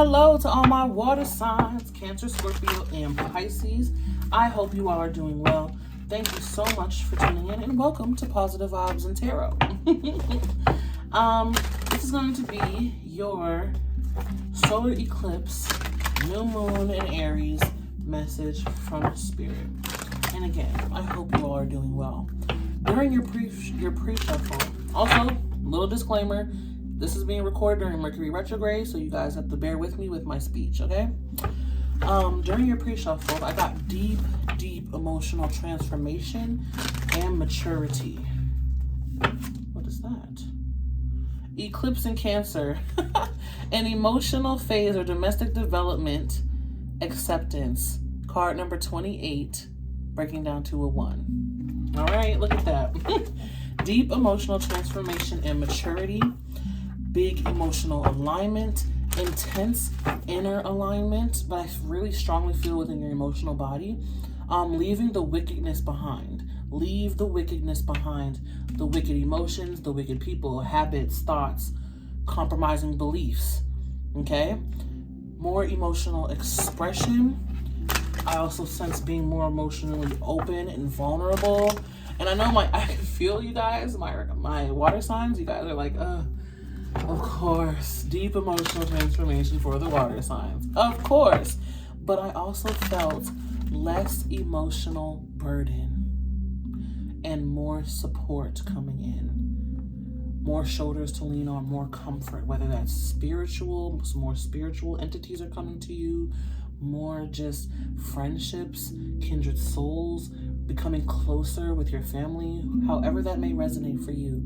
Hello to all my water signs, Cancer, Scorpio, and Pisces. I hope you all are doing well. Thank you so much for tuning in and welcome to Positive Vibes and Tarot. This is going to be your solar eclipse, new moon and Aries message from Spirit. And again, I hope you all are doing well. During your pre-shuffle, also, little disclaimer, this is being recorded during Mercury retrograde, so you guys have to bear with me with my speech, okay? During your pre-shuffle, I got deep emotional transformation and maturity. What is that? Eclipse in Cancer. An emotional phase or domestic development, acceptance. Card number 28, breaking down to a 1. All right, look at that. Deep emotional transformation and maturity. Big emotional alignment, intense inner alignment, but I really strongly feel within your emotional body, leaving the wickedness behind. Leave the wickedness behind, the wicked emotions, the wicked people, habits, thoughts, compromising beliefs, okay? More emotional expression. I also sense being more emotionally open and vulnerable. And I know I can feel you guys, my water signs, you guys are like, of course, deep emotional transformation for the water signs. Of course. But I also felt less emotional burden and more support coming in. More shoulders to lean on, more comfort, whether that's spiritual, more spiritual entities are coming to you, more just friendships, kindred souls, becoming closer with your family, however that may resonate for you.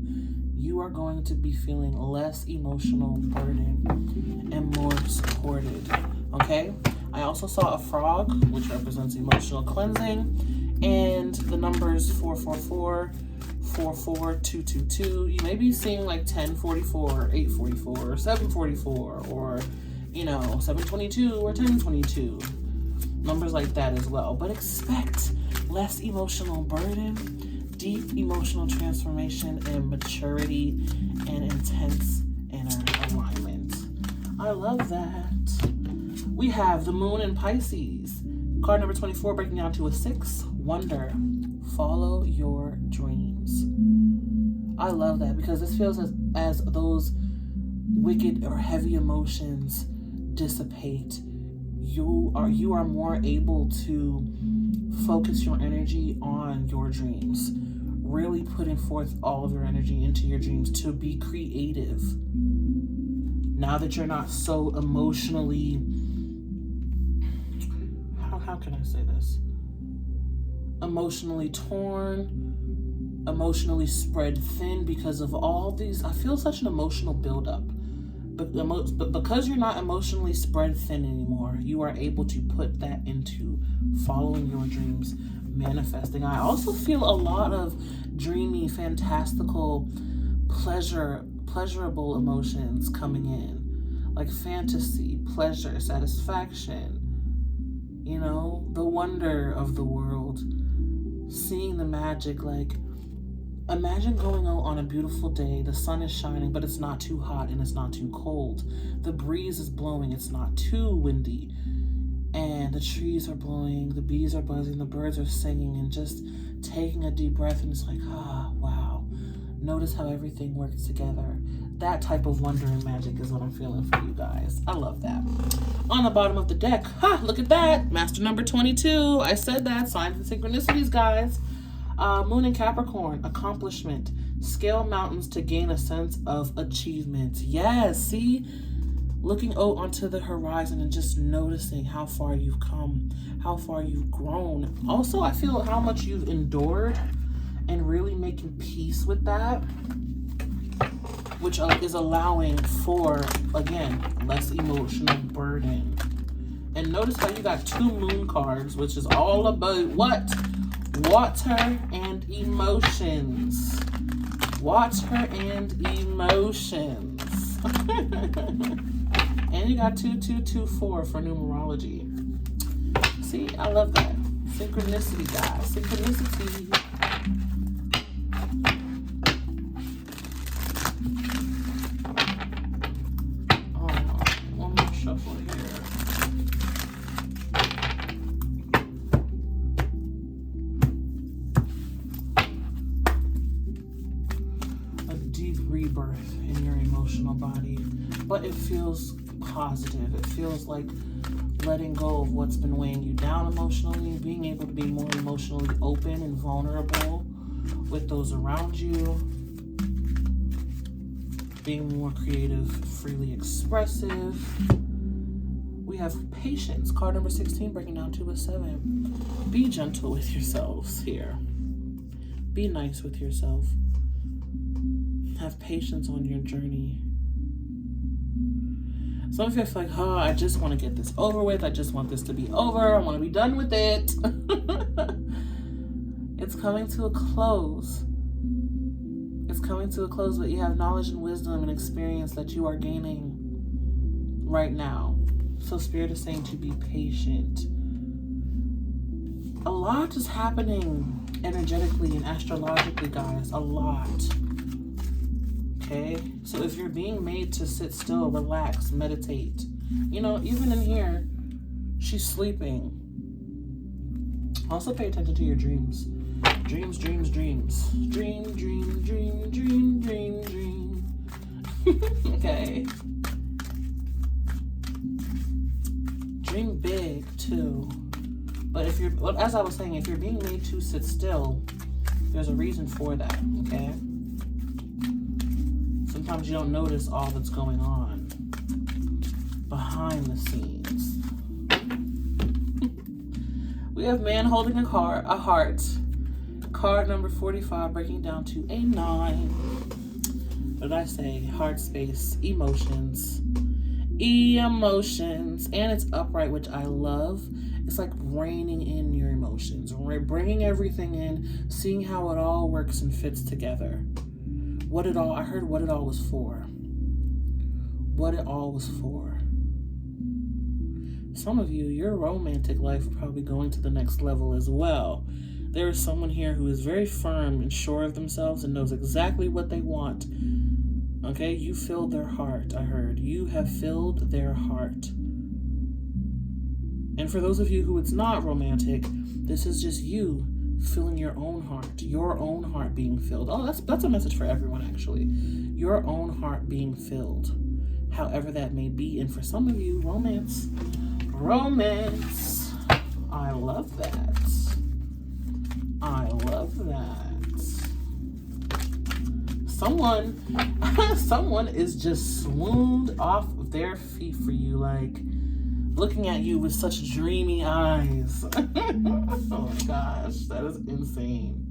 You are going to be feeling less emotional burden and more supported, okay? I also saw a frog, which represents emotional cleansing, and the numbers 444, 44222. You may be seeing like 1044, 844, 744, or 722 or 1022. Numbers like that as well. But expect less emotional burden, deep emotional transformation and maturity and intense inner alignment. I love that. We have the moon in Pisces. Card number 24 breaking down to a 6. Wonder. Follow your dreams. I love that because this feels as those wicked or heavy emotions dissipate. You are more able to focus your energy on your dreams, really putting forth all of your energy into your dreams to be creative. Now that you're not so emotionally, how can I say this? Emotionally torn, emotionally spread thin because of all these, I feel such an emotional buildup. But because you're not emotionally spread thin anymore, you are able to put that into following your dreams, manifesting. I also feel a lot of dreamy, fantastical, pleasurable emotions coming in, like fantasy, pleasure, satisfaction, the wonder of the world, seeing the magic. Like, imagine going out on a beautiful day, the sun is shining, but it's not too hot and it's not too cold. The breeze is blowing, it's not too windy. And the trees are blowing, the bees are buzzing, the birds are singing, and just taking a deep breath and it's like, wow. Notice how everything works together. That type of wonder and magic is what I'm feeling for you guys. I love that. On the bottom of the deck, look at that. Master number 22. I said that. Signs and synchronicities, guys. Moon in Capricorn, accomplishment. Scale mountains to gain a sense of achievement. Yes, see? Looking out onto the horizon and just noticing how far you've come, how far you've grown. Also, I feel how much you've endured and really making peace with that, which is allowing for, again, less emotional burden. And notice how you got 2 moon cards, which is all about what? Water and emotions. Water and emotions. And you got 2224 for numerology. See, I love that. Synchronicity, guys. Synchronicity. Oh, one more shuffle here. it feels positive. It feels like letting go of what's been weighing you down emotionally, being able to be more emotionally open and vulnerable with those around you, being more creative, freely expressive. We have patience, card number 16, breaking down to a 7. Be gentle with yourselves here. Be nice with yourself. Have patience on your journey. Some of you feel like, I just want to get this over with. I just want this to be over. I want to be done with it. It's coming to a close. It's coming to a close, but you have knowledge and wisdom and experience that you are gaining right now. So Spirit is saying to be patient. A lot is happening energetically and astrologically, guys. A lot. Okay? So if you're being made to sit still, relax, meditate. You know, even in here, she's sleeping. Also pay attention to your dreams. Dreams, dreams, dreams. Dream, dream, dream, dream, dream, dream. Okay? Dream big, too. But if you're, as I was saying, if you're being made to sit still, there's a reason for that, okay? Sometimes you don't notice all that's going on behind the scenes. We have man holding a heart. Card number 45, breaking down to a 9. What did I say? Heart space, emotions. And it's upright, which I love. It's like reining in your emotions, bringing everything in, seeing how it all works and fits together. I heard what it all was for. What it all was for. Some of you, your romantic life is probably going to the next level as well. There is someone here who is very firm and sure of themselves and knows exactly what they want. Okay, you filled their heart, I heard. You have filled their heart. And for those of you who it's not romantic, this is just you filling your own heart being filled. Oh, that's a message for everyone, actually. Your own heart being filled, however that may be. And for some of you, romance. I love that. Someone is just swooned off of their feet for you, like looking at you with such dreamy eyes. Oh my gosh, that is insane.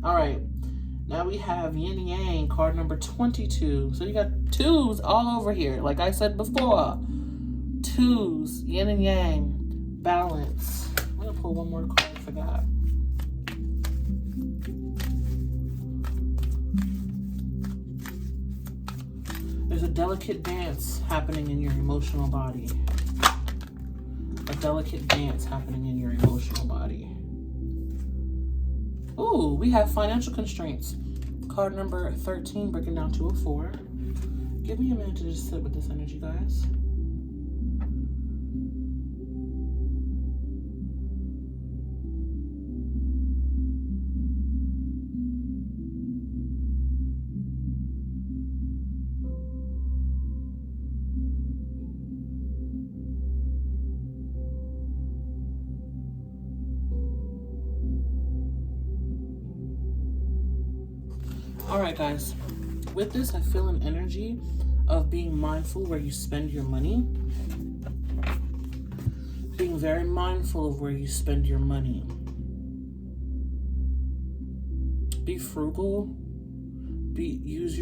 All right, now we have yin yang, card number 22. So you got 2s all over here. Like I said before, 2s, yin and yang, balance. I'm gonna pull one more card for that. There's a delicate dance happening in your emotional body. A delicate dance happening in your emotional body. Ooh, we have financial constraints. Card number 13, breaking down to a 4. Give me a minute to just sit with this energy, guys. All right, guys, with this, I feel an energy of being mindful where you spend your money. Being very mindful of where you spend your money. Be frugal. Use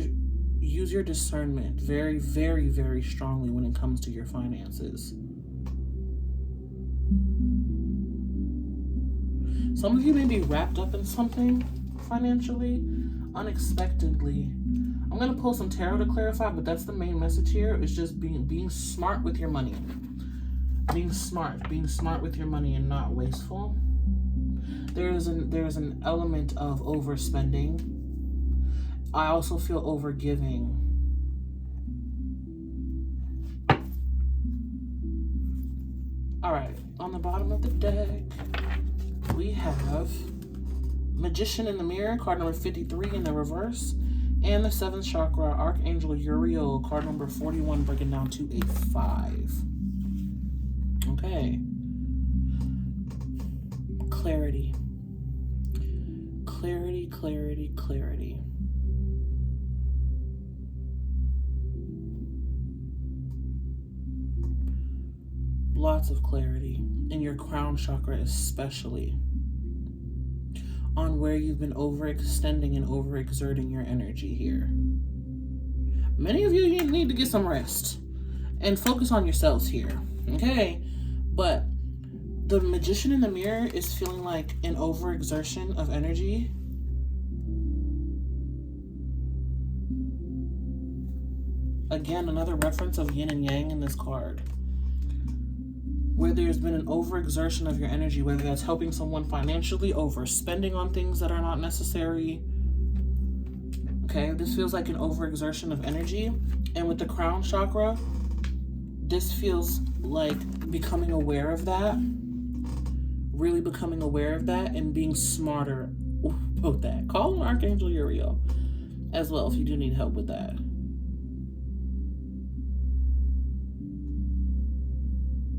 your discernment very, very, very strongly when it comes to your finances. Some of you may be wrapped up in something financially, unexpectedly. I'm going to pull some tarot to clarify, but that's the main message here. It's just being smart with your money. Being smart with your money and not wasteful. There's an element of overspending. I also feel overgiving. All right, on the bottom of the deck, we have Magician in the Mirror, card number 53 in the reverse, And the 7th chakra, Archangel Uriel, card number 41, breaking down to a 5. Okay. Clarity. Clarity, clarity, clarity. Lots of clarity in your crown chakra, especially on where you've been overextending and overexerting your energy here. Many of you need to get some rest and focus on yourselves here, okay? But the Magician in the mirror is feeling like an overexertion of energy. Again, another reference of yin and yang in this card, where there's been an overexertion of your energy, whether that's helping someone financially, overspending on things that are not necessary. Okay, this feels like an overexertion of energy. And with the crown chakra, this feels like becoming aware of that, really becoming aware of that and being smarter about that. Call on Archangel Uriel as well if you do need help with that.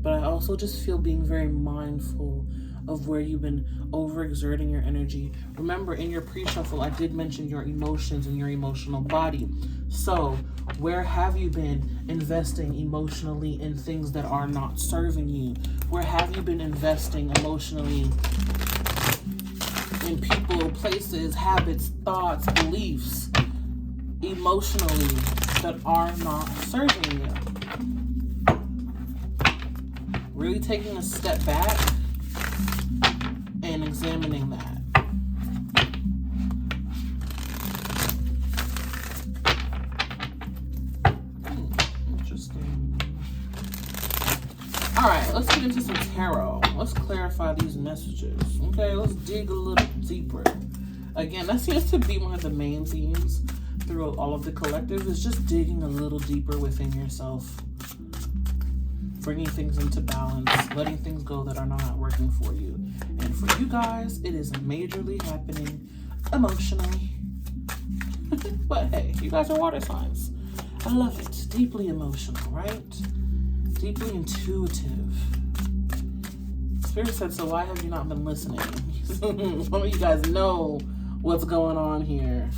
But I also just feel being very mindful of where you've been overexerting your energy. Remember, in your pre-shuffle, I did mention your emotions and your emotional body. So, where have you been investing emotionally in things that are not serving you? Where have you been investing emotionally in people, places, habits, thoughts, beliefs, emotionally, that are not serving you? Really taking a step back and examining that. Interesting. All right, let's get into some tarot. Let's clarify these messages. Okay, let's dig a little deeper. Again, that seems to be one of the main themes throughout all of the collective, is just digging a little deeper within yourself. Bringing things into balance, letting things go that are not working for you. And for you guys, it is majorly happening emotionally. But hey, you guys are water signs. I love it. Deeply emotional, right? Deeply intuitive. Spirit said, so why have you not been listening? Some of you guys know what's going on here.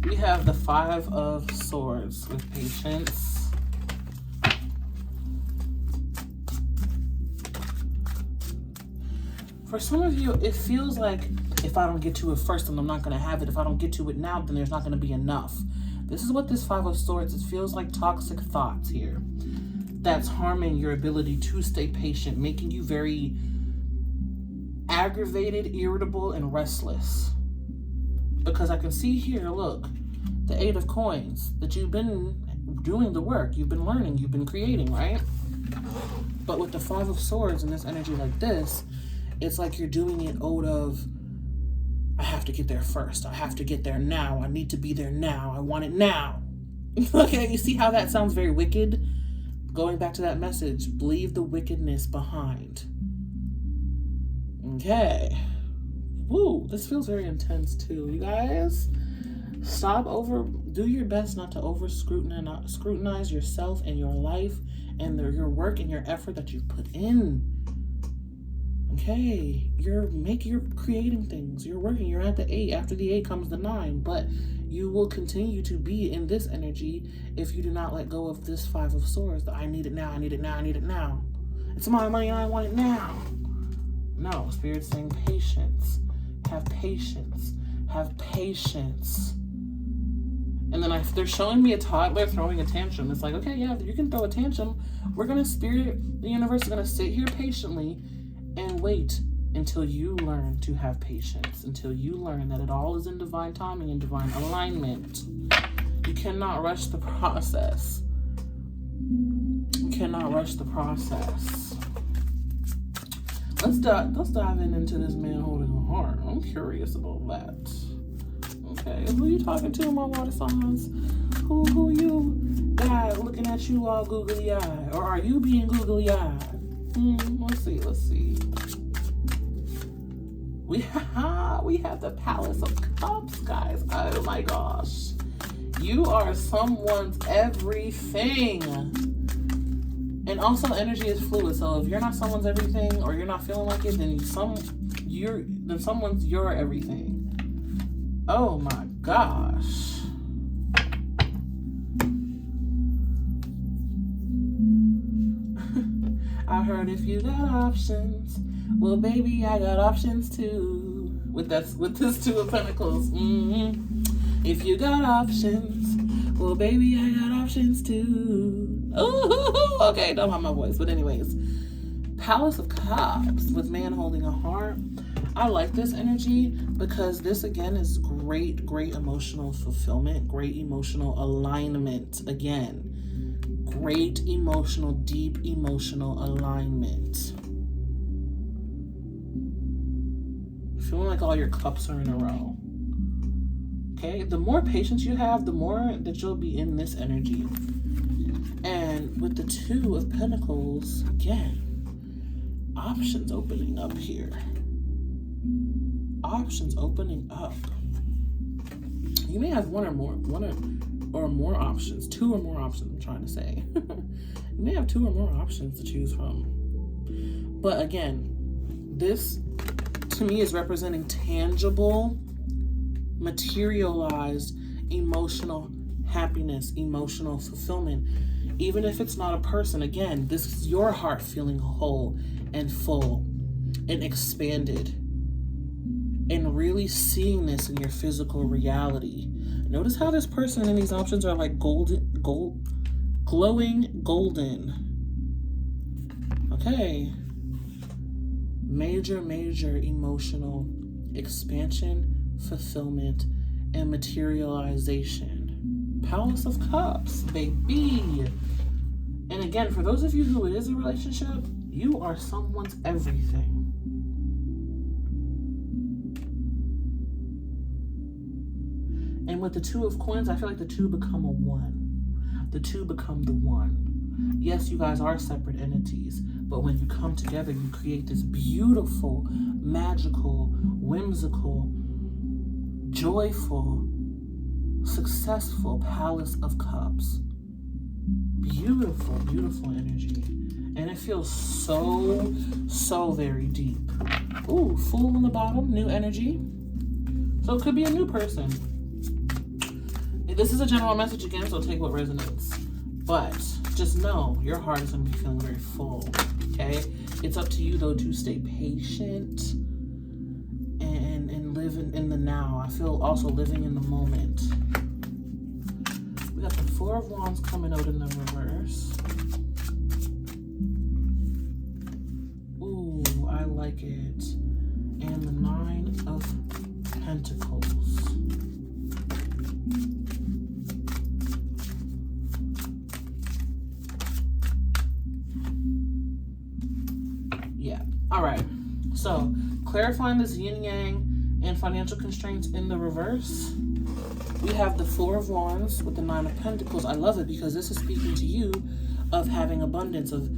We have the 5 of Swords with patience. For some of you, it feels like if I don't get to it first, then I'm not going to have it. If I don't get to it now, then there's not going to be enough. This is what this 5 of Swords, it feels like toxic thoughts here. That's harming your ability to stay patient, making you very aggravated, irritable, and restless. Because I can see here, look, the 8 of Coins, that you've been doing the work, you've been learning, you've been creating, right? But with the 5 of Swords and this energy like this, it's like you're doing it out of, I have to get there first. I have to get there now. I need to be there now. I want it now. Okay, you see how that sounds very wicked? Going back to that message, leave the wickedness behind. Okay. Woo, this feels very intense too, you guys. Do your best not to over scrutinize yourself and your life and your work and your effort that you've put in. Okay, you're creating things, you're working, you're at the 8. After the 8 comes the 9, but you will continue to be in this energy if you do not let go of this 5 of Swords. That I need it now, I need it now, I need it now. It's my money and I want it now. No, Spirit's saying patience. Have patience. Have patience. And then they're showing me a toddler throwing a tantrum. It's like, okay, yeah, you can throw a tantrum. The universe is going to sit here patiently and wait until you learn to have patience, until you learn that it all is in divine timing and divine alignment. You cannot rush the process. You cannot rush the process. Let's dive into this man holding a heart. I'm curious about that. Okay, who you talking to, my water signs? Who you got looking at you all googly eyed, or are you being googly eyed? Let's see. We have the Palace of Cups, guys. Oh my gosh. You are someone's everything. And also energy is fluid. So if you're not someone's everything or you're not feeling like it, then someone's your everything. Oh my gosh. I heard if you got options, well, baby, I got options too. With this Two of Pentacles. If you got options, well, baby, I got options too. Oh, okay, don't have my voice. But anyways, Palace of Cups with man holding a heart. I like this energy because this, again, is great emotional fulfillment, great emotional alignment. Again, great emotional, deep emotional alignment. Feeling like all your cups are in a row. Okay, the more patience you have, the more that you'll be in this energy. And with the Two of Pentacles, again, options opening up here. Options opening up. You may have one or more options. Two or more options, I'm trying to say. You may have two or more options to choose from. But again, this to me is representing tangible, materialized emotional happiness, emotional fulfillment. Even if it's not a person, again, this is your heart feeling whole and full and expanded and really seeing this in your physical reality. Notice how this person and these options are like glowing golden. Okay. Major emotional expansion, fulfillment, and materialization. Palace of Cups, baby. And again, for those of you who it is a relationship, you are someone's everything. And with the Two of Coins, I feel like the two become a one. The two become the one. Yes, you guys are separate entities, but when you come together, you create this beautiful, magical, whimsical, joyful, successful Palace of Cups. Beautiful, beautiful energy. And it feels so very deep. Ooh, Fool on the bottom, new energy. So it could be a new person. This is a general message again, so take what resonates. But just know your heart is going to be feeling very full, okay? It's up to you, though, to stay patient and live in the now. I feel also living in the moment. We got the Four of Wands coming out in the reverse. Ooh, I like it. And the Nine of Pentacles. All right, so clarifying this yin yang and financial constraints in the reverse, we have the Four of Wands with the Nine of Pentacles. I love it because this is speaking to you of having abundance, of,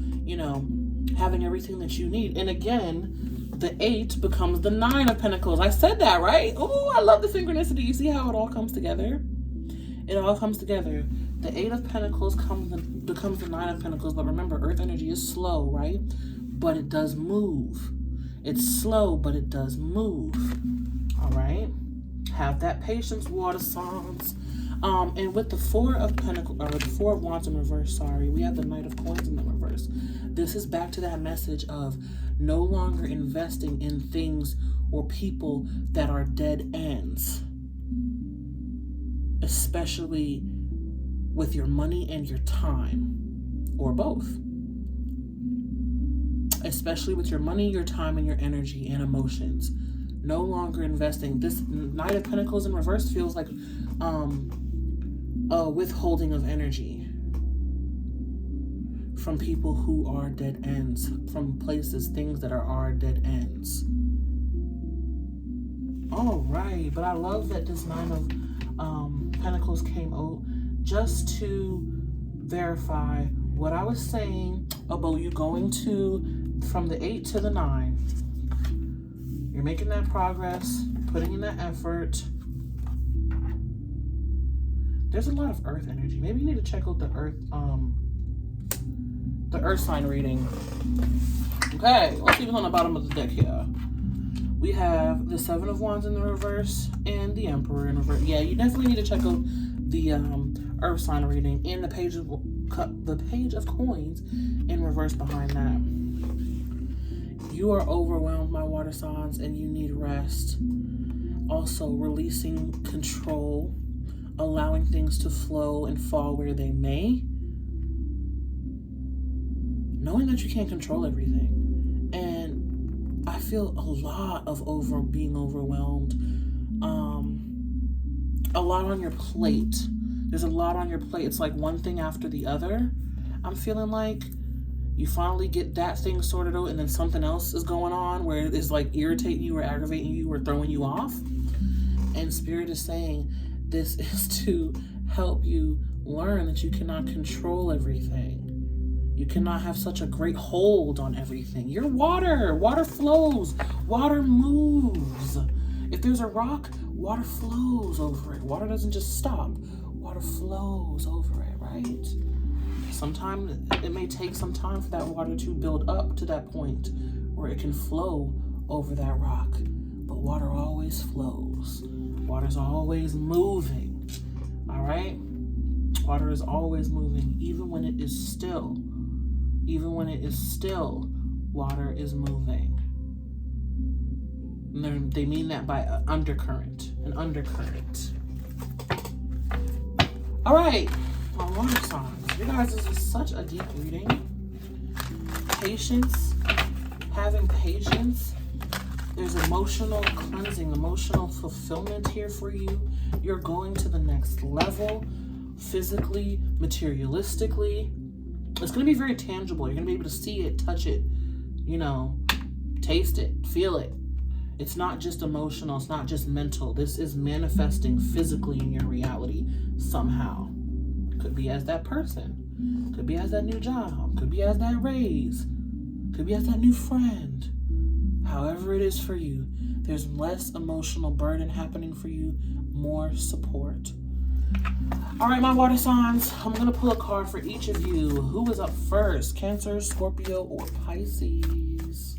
having everything that you need. And again, the Eight becomes the Nine of Pentacles. I said that, right? Oh, I love the synchronicity. You see how it all comes together? It all comes together. The Eight of Pentacles becomes the Nine of Pentacles. But remember, earth energy is slow, right? But it does move. It's slow, but it does move. All right? Have that patience, water signs. And with the Four of Pentacles, or the Four of Wands in reverse, we have the Knight of Coins in the reverse. This is back to that message of no longer investing in things or people that are dead ends. Especially with your money and your time, or both. Especially with your money, your time, and your energy and emotions. No longer investing. This Knight of Pentacles in reverse feels like a withholding of energy from people who are dead ends, from places, things that are dead ends. All right, but I love that this Nine of Pentacles came out just to verify what I was saying about you going from the 8 to the 9. You're making that progress, putting in that effort. There's a lot of earth energy. Maybe you need to check out the earth sign reading. Okay, let's see what's on the bottom of the deck here. We have the Seven of Wands in the reverse and the Emperor in reverse. Yeah, you definitely need to check out the earth sign reading and the page of coins in reverse behind that. You are overwhelmed, my water signs, and you need rest. Also, releasing control, allowing things to flow and fall where they may. Knowing that you can't control everything. And I feel a lot of being overwhelmed. A lot on your plate. There's a lot on your plate. It's like one thing after the other. I'm feeling like you finally get that thing sorted out and then something else is going on where it's like irritating you or aggravating you or throwing you off. And Spirit is saying this is to help you learn that you cannot control everything. You cannot have such a great hold on everything. You're water. Water flows. Water moves. If there's a rock, water flows over it. Water doesn't just stop. Water flows over it, right? Sometimes it may take some time for that water to build up to that point where it can flow over that rock. But water always flows. Water's always moving. All right? Water is always moving, even when it is still. Even when it is still, water is moving. And they mean that by an undercurrent. All right, my water signs. You guys, this is such a deep reading. Patience, having patience. There's emotional cleansing, emotional fulfillment here for you. You're going to the next level, physically, materialistically. It's going to be very tangible. You're going to be able to see it, touch it, taste it, feel it. It's not just emotional. It's not just mental. This is manifesting physically in your reality somehow. Could be as that person. Could be as that new job. Could be as that raise. Could be as that new friend. However it is for you, there's less emotional burden happening for you, more support. All right, my water signs, I'm going to pull a card for each of you. Who is up first? Cancer, Scorpio, or Pisces?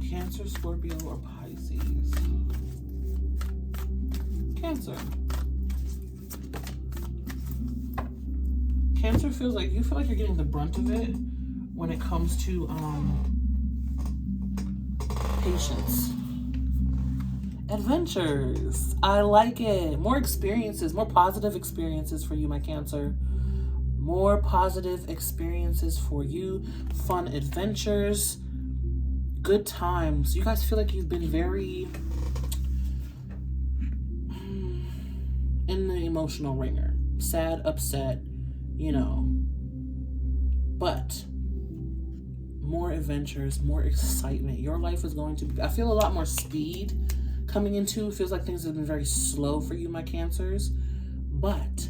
Cancer, Scorpio, or Pisces? Cancer. Cancer feels like you feel like you're getting the brunt of it when it comes to patience. Adventures. I like it. More experiences, more positive experiences for you, my Cancer. More positive experiences for you. Fun adventures. Good times. You guys feel like you've been very in the emotional ringer. Sad, upset, But more adventures, more excitement. Your life is going to be, I feel a lot more speed coming into. It feels like things have been very slow for you, my Cancers. But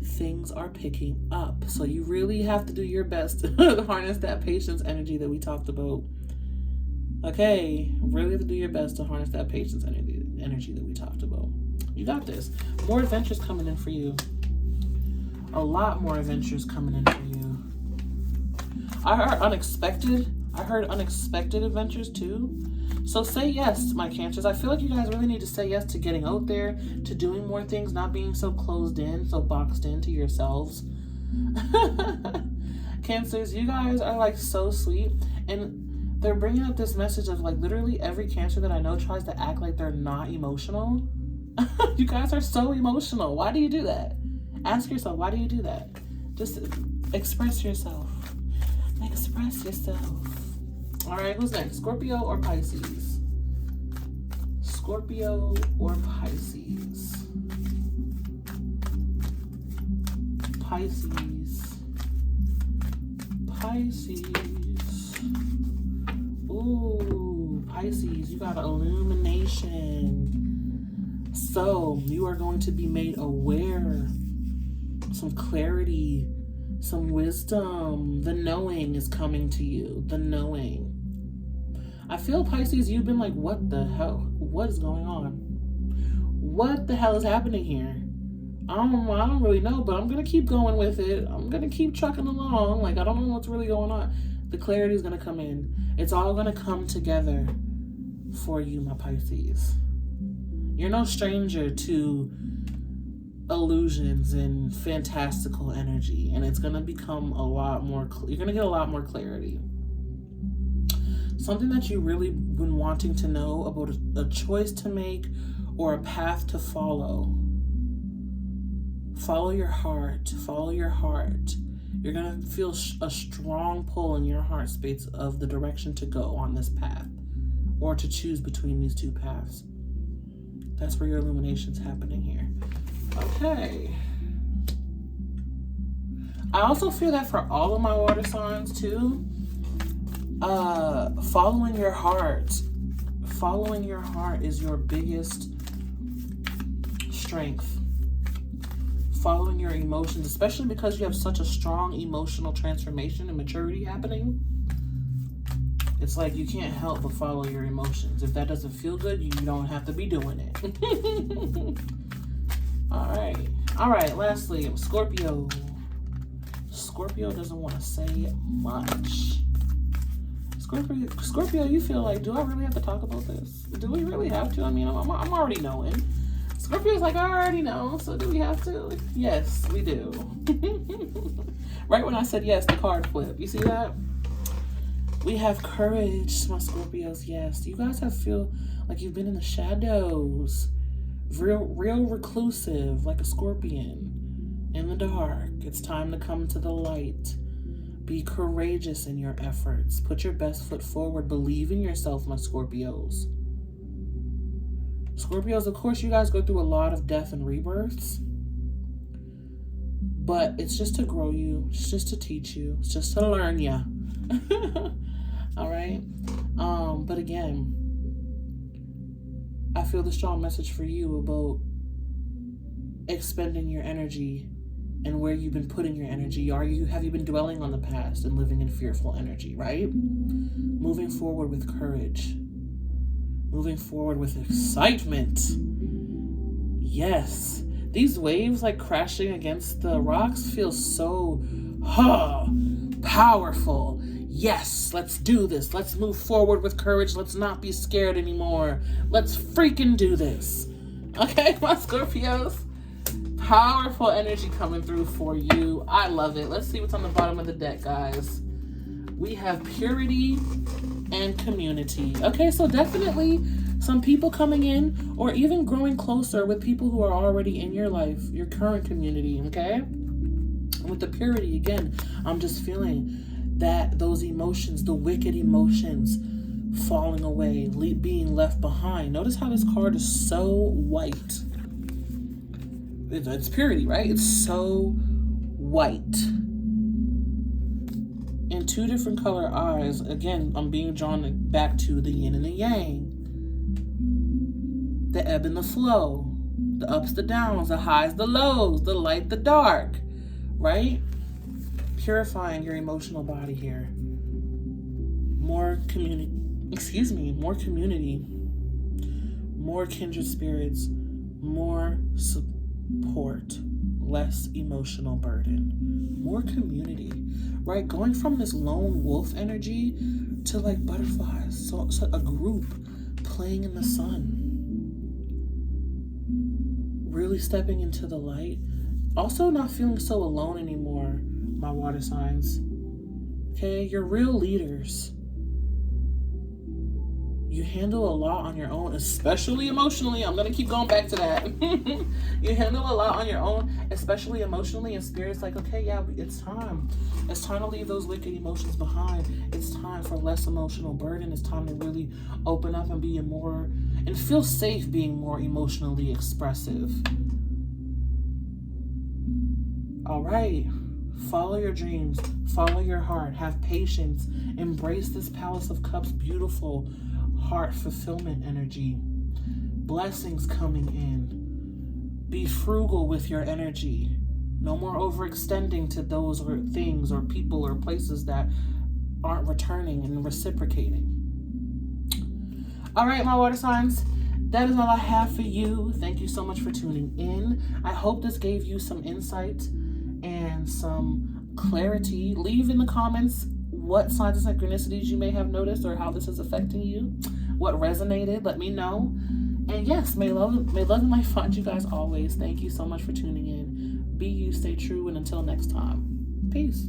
things are picking up. So you really have to do your best to harness that patience energy that we talked about. Okay, really have to do your best to harness that patience energy that we talked about. You got this. More adventures coming in for you. A lot more adventures coming in for you. I heard unexpected adventures too. So say yes, my Cancers. I feel like you guys really need to say yes to getting out there, to doing more things, not being so closed in, so boxed into yourselves. Cancers, you guys are like so sweet. And they're bringing up this message of like literally every Cancer that I know tries to act like they're not emotional. You guys are so emotional. Why do you do that? Ask yourself, why do you do that? Just express yourself. Express yourself. All right, who's next? Scorpio or Pisces? Scorpio or Pisces? Pisces. Ooh, Pisces, you got illumination. So you are going to be made aware. Some clarity, some wisdom. The knowing is coming to you. The knowing. I feel, Pisces, you've been like, what the hell? What is going on? what the hell is happening here? I don't really know, but I'm going to keep going with it. I'm going to keep trucking along. Like, I don't know what's really going on. The clarity is going to come in. It's all going to come together for you, my Pisces. You're no stranger to illusions and fantastical energy, and it's going to become a lot more, you're going to get a lot more clarity. Something that you really been wanting to know about a choice to make or a path to follow. Follow your heart. Follow your heart. You're going to feel a strong pull in your heart space of the direction to go on this path, or to choose between these two paths. That's where your illumination's happening here. Okay. I also feel that for all of my water signs too, following your heart is your biggest strength. Following your emotions, especially because you have such a strong emotional transformation and maturity happening. It's like you can't help but follow your emotions. If that doesn't feel good, you don't have to be doing it. All right, lastly, Scorpio. Scorpio doesn't want to say much. Scorpio, you feel like, do I really have to talk about this? Do we really have to? I mean, I'm already knowing. Scorpio's like, I already know, so do we have to? Yes, we do. Right when I said yes, the card flipped. You see that? We have courage, my Scorpios, yes. You guys feel like you've been in the shadows. Real reclusive, like a scorpion. In the dark. It's time to come to the light. Be courageous in your efforts. Put your best foot forward. Believe in yourself, my Scorpios. Scorpios, of course, you guys go through a lot of death and rebirths. But it's just to grow you. It's just to teach you. It's just to learn you. All right? But again, I feel the strong message for you about expending your energy and where you've been putting your energy. Have you been dwelling on the past and living in fearful energy, right? Moving forward with courage. Moving forward with excitement. Yes. These waves like crashing against the rocks feel so powerful. Yes, let's do this. Let's move forward with courage. Let's not be scared anymore. Let's freaking do this. Okay, my Scorpios? Powerful energy coming through for you. I love it. Let's see what's on the bottom of the deck, guys. We have purity and community. Okay, so definitely some people coming in or even growing closer with people who are already in your life, your current community, okay? And with the purity, again, I'm just feeling that those emotions, the wicked emotions, falling away, being left behind. Notice how this card is so white. It's purity, right? It's so white. In two different color eyes. Again, I'm being drawn back to the yin and the yang. The ebb and the flow. The ups, the downs, the highs, the lows, the light, the dark. Right? Purifying your emotional body here. More community. More kindred spirits. More support. Less emotional burden. More community. Right? Going from this lone wolf energy to like butterflies. So a group playing in the sun. Really stepping into the light. Also not feeling so alone anymore, my water signs. Okay? You're real leaders. You handle a lot on your own, especially emotionally. I'm going to keep going back to that. You handle a lot on your own, especially emotionally, and Spirit's like, okay, yeah, it's time. It's time to leave those wicked emotions behind. It's time for less emotional burden. It's time to really open up and be more, and feel safe being more emotionally expressive. All right. Follow your dreams. Follow your heart. Have patience. Embrace this Palace of Cups beautiful heart fulfillment energy. Blessings coming in. Be frugal with your energy. No more overextending to those or things or people or places that aren't returning and reciprocating. All right, my water signs. that is all I have for you. Thank you so much for tuning in. I hope this gave you some insight and some clarity. Leave in the comments what signs and synchronicities you may have noticed or how this is affecting you. What resonated, let me know. And yes, may love and light find you guys always. Thank you so much for tuning in. Be you, stay true, and until next time, peace.